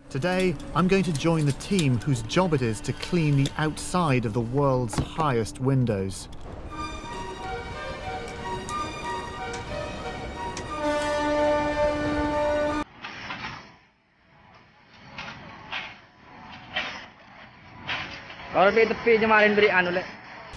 Today, I'm going to join the team whose job it is to clean the outside of the world's highest windows.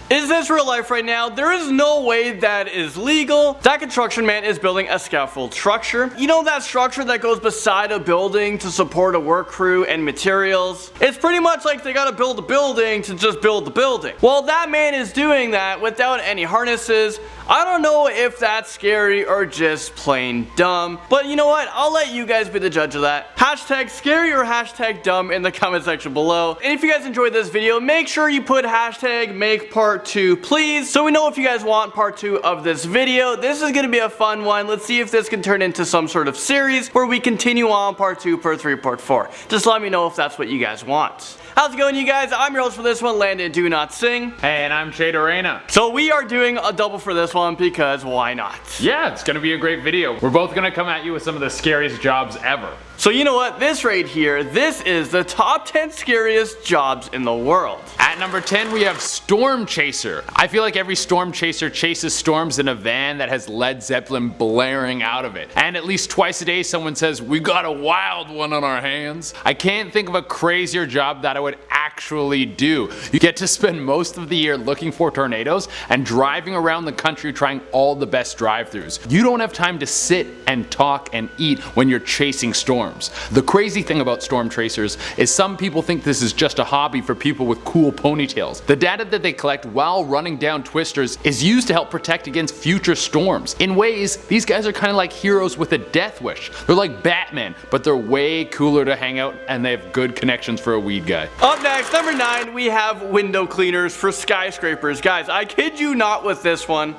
Is this real life right now? There is no way that is legal. That construction man is building a scaffold structure. You know that structure that goes beside a building to support a work crew and materials? It's pretty much like they gotta build a building to just build the building. Well, that man is doing that without any harnesses. I don't know if that's scary or just plain dumb, but you know what? I'll let you guys be the judge of that. Hashtag scary or hashtag dumb in the comment section below. And if you guys enjoyed this video, make sure you put hashtag make part 2 please, so we know if you guys want part 2 of this video. This is gonna be a fun one. Let's see if this can turn into some sort of series where we continue on part 2, part 3, part 4. Just let me know if that's what you guys want. How's it going, you guys? I'm your host for this one, Landon Do Not Sing. Hey, and I'm Jade Arena. So we are doing a double for this one because why not? Yeah, it's gonna be a great video. We're both gonna come at you with some of the scariest jobs ever. So you know what? This right here, this is the top 10 scariest jobs in the world. At number 10, we have Storm Chaser. I feel like every storm chaser chases storms in a van that has Led Zeppelin blaring out of it. And at least twice a day someone says, "We got a wild one on our hands." I can't think of a crazier job that I would actually do. You get to spend most of the year looking for tornadoes and driving around the country trying all the best drive-thrus. You don't have time to sit and talk and eat when you're chasing storms. The crazy thing about storm tracers is some people think this is just a hobby for people with cool ponytails. The data that they collect while running down twisters is used to help protect against future storms. In ways, these guys are kind of like heroes with a death wish. They're like Batman, but they're way cooler to hang out and they have good connections for a weed guy. Up next, number 9, we have window cleaners for skyscrapers. Guys, I kid you not with this one.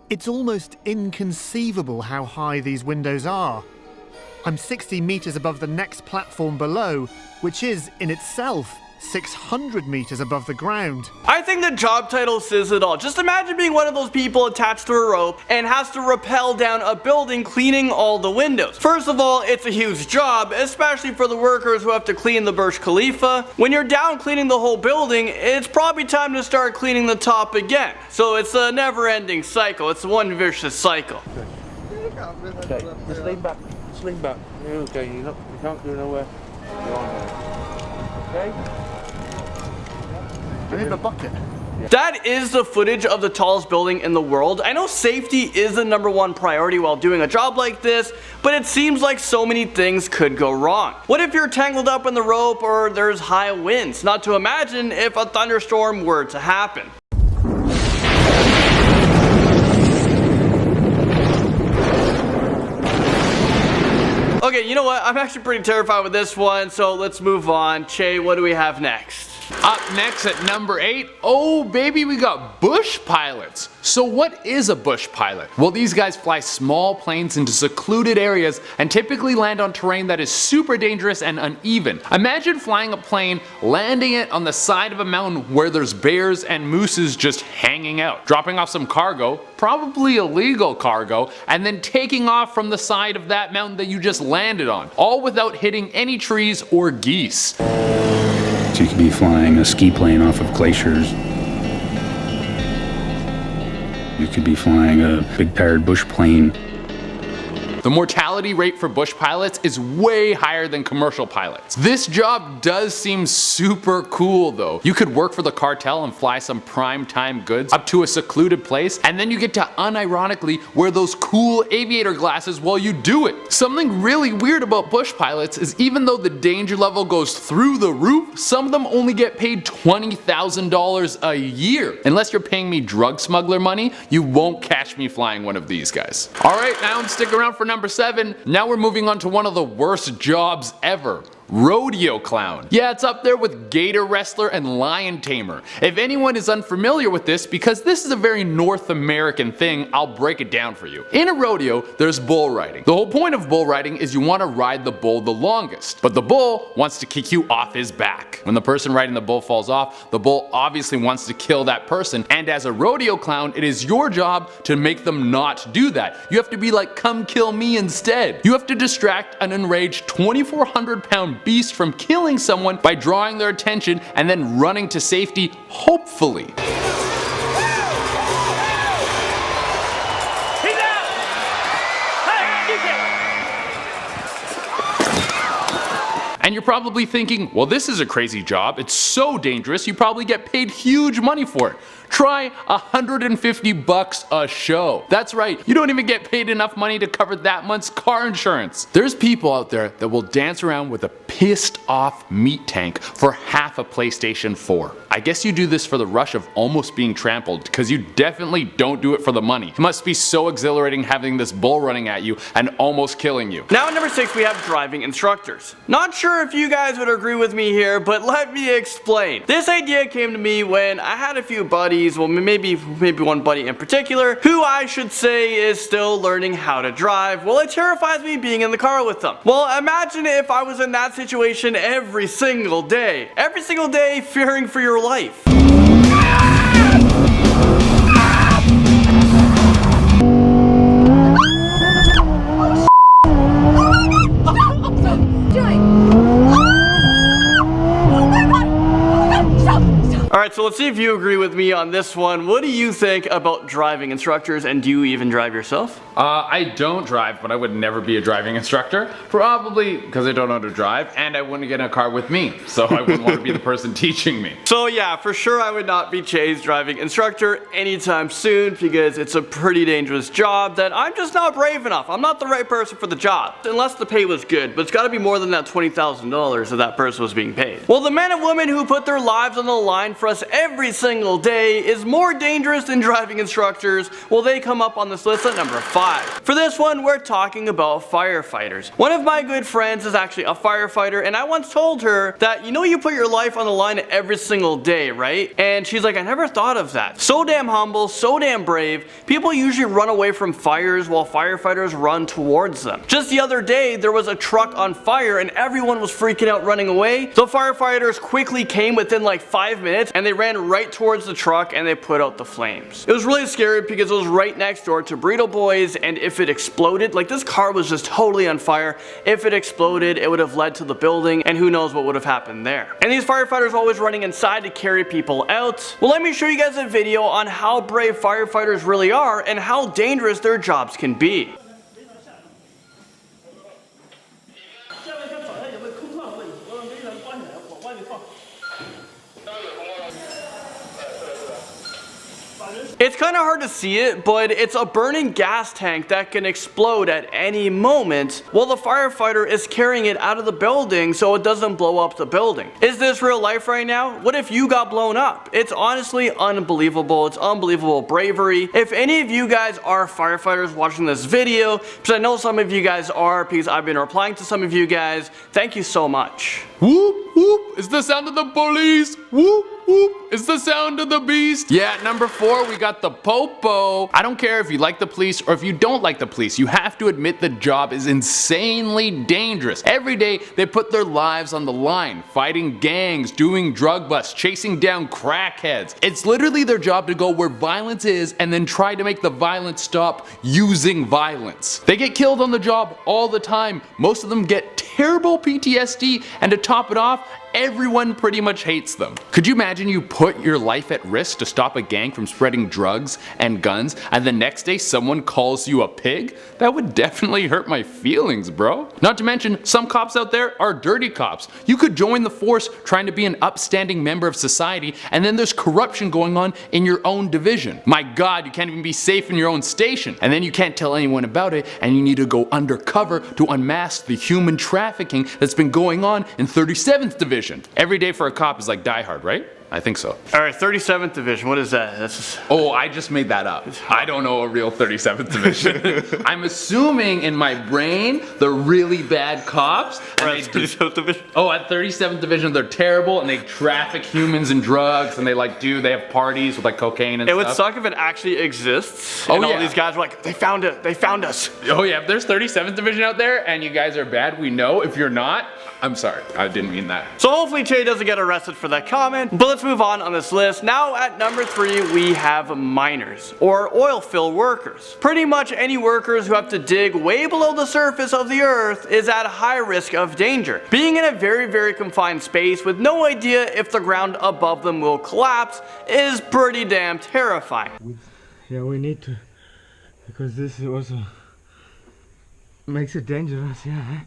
It's almost inconceivable how high these windows are. I'm 60 meters above the next platform below, which is, in itself, 600 meters above the ground. I think the job title says it all. Just imagine being one of those people attached to a rope and has to rappel down a building cleaning all the windows. First of all, it's a huge job, especially for the workers who have to clean the Burj Khalifa. When you're down cleaning the whole building, it's probably time to start cleaning the top again. So it's a never-ending cycle. It's one vicious cycle. Okay, just lean back. Just lean back. Okay, you can't go nowhere. You're on there. Okay? I need the bucket. That is the footage of the tallest building in the world. I know safety is the #1 priority while doing a job like this, but it seems like so many things could go wrong. What if you're tangled up in the rope or there's high winds? Not to imagine if a thunderstorm were to happen. Okay, you know what? I'm actually pretty terrified with this one, so let's move on. Che, what do we have next? Up next at number 8, oh baby, we got bush pilots. So what is a bush pilot? Well, these guys fly small planes into secluded areas and typically land on terrain that is super dangerous and uneven. Imagine flying a plane, landing it on the side of a mountain where there's bears and mooses just hanging out, dropping off some cargo, probably illegal cargo, and then taking off from the side of that mountain that you just landed on, all without hitting any trees or geese. So you could be flying a ski plane off of glaciers. You could be flying a big paired bush plane. The mortality rate for bush pilots is way higher than commercial pilots. This job does seem super cool though. You could work for the cartel and fly some prime time goods up to a secluded place, and then you get to unironically wear those cool aviator glasses while you do it. Something really weird about bush pilots is even though the danger level goes through the roof, some of them only get paid $20,000 a year. Unless you're paying me drug smuggler money, you won't catch me flying one of these guys. Alright, now stick around for number 7. Now we're moving on to one of the worst jobs ever. Rodeo clown. Yeah, it's up there with gator wrestler and lion tamer. If anyone is unfamiliar with this, because this is a very North American thing, I'll break it down for you. In a rodeo, there's bull riding. The whole point of bull riding is you want to ride the bull the longest, but the bull wants to kick you off his back. When the person riding the bull falls off, the bull obviously wants to kill that person, and as a rodeo clown, it is your job to make them not do that. You have to be like, come kill me instead. You have to distract an enraged 2,400-pound beast from killing someone by drawing their attention and then running to safety, hopefully. And you're probably thinking, well, this is a crazy job. It's so dangerous, you probably get paid huge money for it. Try $150 a show. That's right, you don't even get paid enough money to cover that month's car insurance. There's people out there that will dance around with a pissed off meat tank for half a PlayStation 4. I guess you do this for the rush of almost being trampled, because you definitely don't do it for the money. It must be so exhilarating having this bull running at you and almost killing you. Now at number 6 we have driving instructors. Not sure if you guys would agree with me here, but let me explain. This idea came to me when I had a few buddies, well maybe one buddy in particular, who I should say is still learning how to drive. Well, it terrifies me being in the car with them. Well, imagine if I was in that situation every single day fearing for your life. Alright, so let's see if you agree with me on this one. What do you think about driving instructors, and do you even drive yourself? I don't drive, but I would never be a driving instructor. Probably because I don't know how to drive, and I wouldn't get in a car with me, so I wouldn't want to be the person teaching me. So yeah, for sure I would not be Chay's driving instructor anytime soon, because it's a pretty dangerous job that I'm just not brave enough. I'm not the right person for the job. Unless the pay was good, but it's gotta be more than that $20,000 that person was being paid. Well, the men and women who put their lives on the line for us every single day is more dangerous than driving instructors. Well, they come up on this list at number 5. For this one, we're talking about firefighters. One of my good friends is actually a firefighter, and I once told her that, you know, you put your life on the line every single day, right? And she's like, I never thought of that. So damn humble, so damn brave. People usually run away from fires while firefighters run towards them. Just the other day, there was a truck on fire and everyone was freaking out running away. So firefighters quickly came within like 5 minutes and they ran right towards the truck and they put out the flames. It was really scary because it was right next door to Burrito Boys, and if it exploded, like this car was just totally on fire. If it exploded, it would have led to the building, and who knows what would have happened there. And these firefighters are always running inside to carry people out. Well, let me show you guys a video on how brave firefighters really are and how dangerous their jobs can be. It's kind of hard to see it, but it's a burning gas tank that can explode at any moment while the firefighter is carrying it out of the building so it doesn't blow up the building. Is this real life right now? What if you got blown up? It's honestly unbelievable. It's unbelievable bravery. If any of you guys are firefighters watching this video, because I know some of you guys are, because I've been replying to some of you guys, thank you so much. Whoop whoop, it's the sound of the police. Whoop whoop, it's the sound of the beast. Yeah, at number 4 we got the popo. I don't care if you like the police or if you don't like the police, you have to admit the job is insanely dangerous. Every day they put their lives on the line, fighting gangs, doing drug busts, chasing down crackheads. It's literally their job to go where violence is and then try to make the violence stop using violence. They get killed on the job all the time. Most of them get terrible PTSD, and to top it off, everyone pretty much hates them. Could you imagine you put your life at risk to stop a gang from spreading drugs and guns, and the next day someone calls you a pig? That would definitely hurt my feelings, bro. Not to mention, some cops out there are dirty cops. You could join the force trying to be an upstanding member of society, and then there's corruption going on in your own division. My god, you can't even be safe in your own station. And then you can't tell anyone about it, and you need to go undercover to unmask the human trafficking that's been going on in 37th Division. Every day for a cop is like Die Hard, right? I think so. Alright, 37th Division, what is that? Oh, I just made that up. I don't know a real 37th Division. I'm assuming in my brain they're really bad cops. Right, 37th Division. Oh, at 37th Division they're terrible and they traffic humans and drugs and they have parties with like cocaine and It stuff. would suck if it actually exists. Oh, and all yeah. these guys were like, they found us. Oh yeah, if there's 37th Division out there and you guys are bad, we know. If you're not, I'm sorry. I didn't mean that. So hopefully Che doesn't get arrested for that comment. But let's move on this list. Now at number 3 we have miners, or oil field workers. Pretty much any workers who have to dig way below the surface of the earth is at high risk of danger. Being in a very confined space with no idea if the ground above them will collapse is pretty damn terrifying. Yeah, we need to, because this also makes it dangerous, yeah.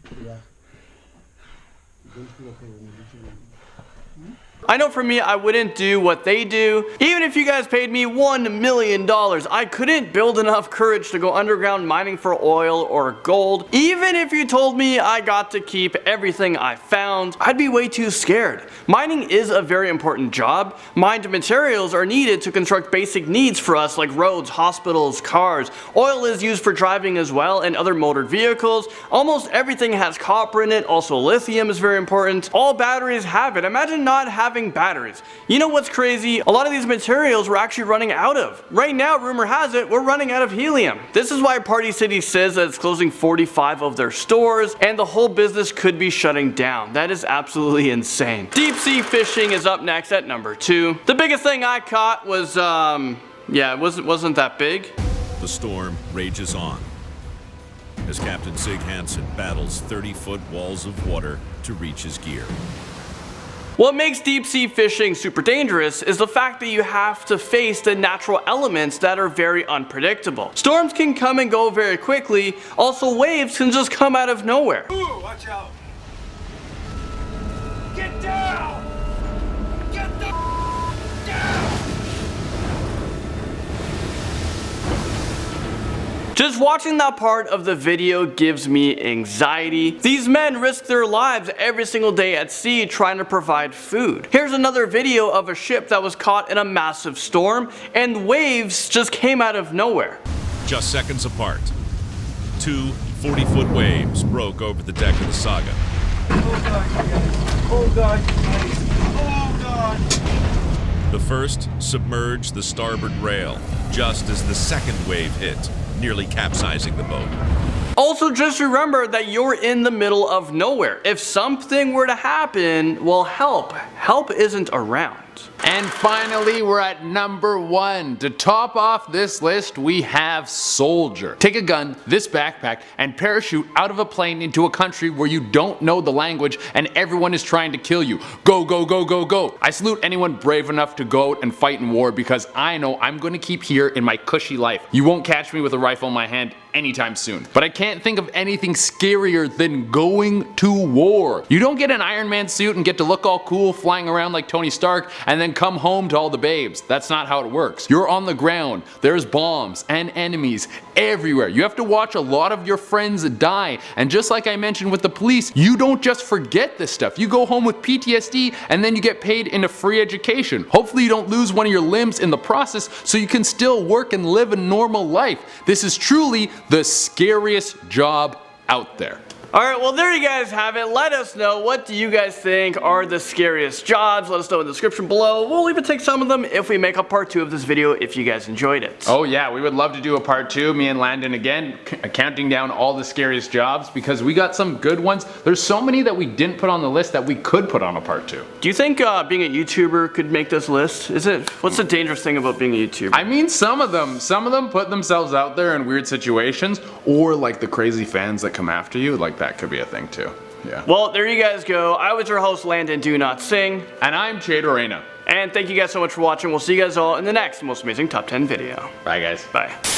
I know for me, I wouldn't do what they do. Even if you guys paid me $1 million, I couldn't build enough courage to go underground mining for oil or gold. Even if you told me I got to keep everything I found, I'd be way too scared. Mining is a very important job. Mined materials are needed to construct basic needs for us like roads, hospitals, cars. Oil is used for driving as well and other motored vehicles. Almost everything has copper in it. Also lithium is very important. All batteries have it. Imagine not having batteries. You know what's crazy? A lot of these materials we're actually running out of. Right now, rumor has it, we're running out of helium. This is why Party City says that it's closing 45 of their stores and the whole business could be shutting down. That is absolutely insane. Deep sea fishing is up next at number 2. The biggest thing I caught was, yeah, it wasn't that big. The storm rages on as Captain Sig Hansen battles 30-foot walls of water to reach his gear. What makes deep sea fishing super dangerous is the fact that you have to face the natural elements that are very unpredictable. Storms can come and go very quickly, also waves can just come out of nowhere. Ooh, watch out! Get down! Get the down! Just watching that part of the video gives me anxiety. These men risk their lives every single day at sea trying to provide food. Here's another video of a ship that was caught in a massive storm and waves just came out of nowhere. Just seconds apart, 2 40-foot waves broke over the deck of the Saga. Oh God, oh God! The first submerged the starboard rail just as the second wave hit, nearly capsizing the boat. Also, just remember that you're in the middle of nowhere. If something were to happen, well, help isn't around. And finally, we're at number 1. To top off this list, we have soldier. Take a gun, this backpack, and parachute out of a plane into a country where you don't know the language and everyone is trying to kill you. Go, go, go, go, go. I salute anyone brave enough to go out and fight in war because I know I'm going to keep here in my cushy life. You won't catch me with a rifle in my hand anytime soon. But I can't think of anything scarier than going to war. You don't get an Iron Man suit and get to look all cool flying around like Tony Stark and then come home to all the babes. That's not how it works. You're on the ground. There's bombs and enemies everywhere. You have to watch a lot of your friends die. And just like I mentioned with the police, you don't just forget this stuff. You go home with PTSD and then you get paid in a free education. Hopefully you don't lose one of your limbs in the process so you can still work and live a normal life. This is truly the scariest job out there. Alright, well there you guys have it. Let us know, what do you guys think are the scariest jobs? Let us know in the description below. We'll even take some of them if we make a part 2 of this video if you guys enjoyed it. Oh yeah, we would love to do a part 2, me and Landon again, counting down all the scariest jobs because we got some good ones. There's so many that we didn't put on the list that we could put on a part 2. Do you think being a YouTuber could make this list? What's the dangerous thing about being a YouTuber? I mean, some of them put themselves out there in weird situations, or like the crazy fans that come after you, like that could be a thing too. Yeah. Well, there you guys go. I was your host, Landon Do Not Sing. And I'm Che Dorena. And thank you guys so much for watching. We'll see you guys all in the next most amazing top 10 video. Bye guys. Bye.